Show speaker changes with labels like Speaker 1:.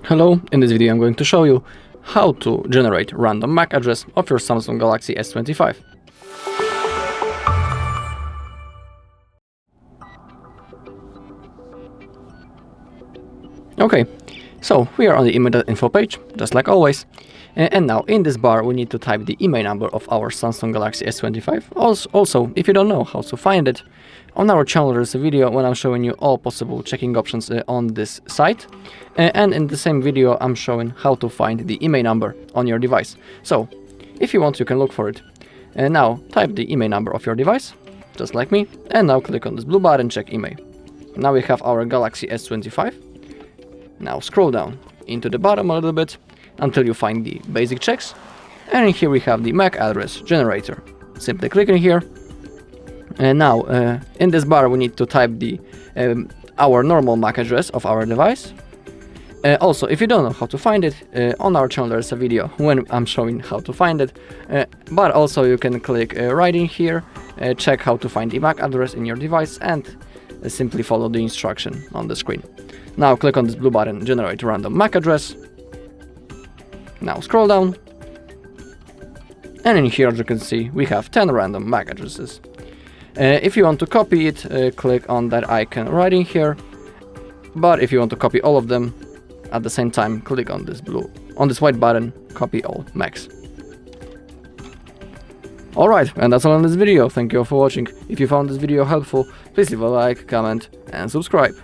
Speaker 1: Hello, in this video I'm going to show you how to generate random MAC address of your Samsung Galaxy S25. Okay, so we are on the IMEI.info page, just like always. And now in this bar we need to type the IMEI number of our Samsung Galaxy S25. Also, if you don't know how to find it, on our channel there's a video when I'm showing you all possible checking options on this site. And in the same video I'm showing how to find the IMEI number on your device. So, if you want you can look for it. And now type the IMEI number of your device, just like me, and now click on this blue button, check IMEI. Now we have our Galaxy S25. Now scroll down into the bottom a little bit until you find the basic checks, and here we have the MAC address generator. Simply click in here, and now in this bar we need to type the our normal MAC address of our device. Also, if you don't know how to find it, on our channel there's a video when I'm showing how to find it, but also you can click right in here, check how to find the MAC address in your device, and simply follow the instruction on the screen. Now click on this blue button, generate random MAC address. Now scroll down, and in here as you can see we have 10 random MAC addresses. If you want to copy it, click on that icon right in here, but if you want to copy all of them at the same time, click on this white button, copy all MACs. Alright, and that's all in this video. Thank you all for watching. If you found this video helpful, please leave a like, comment and subscribe.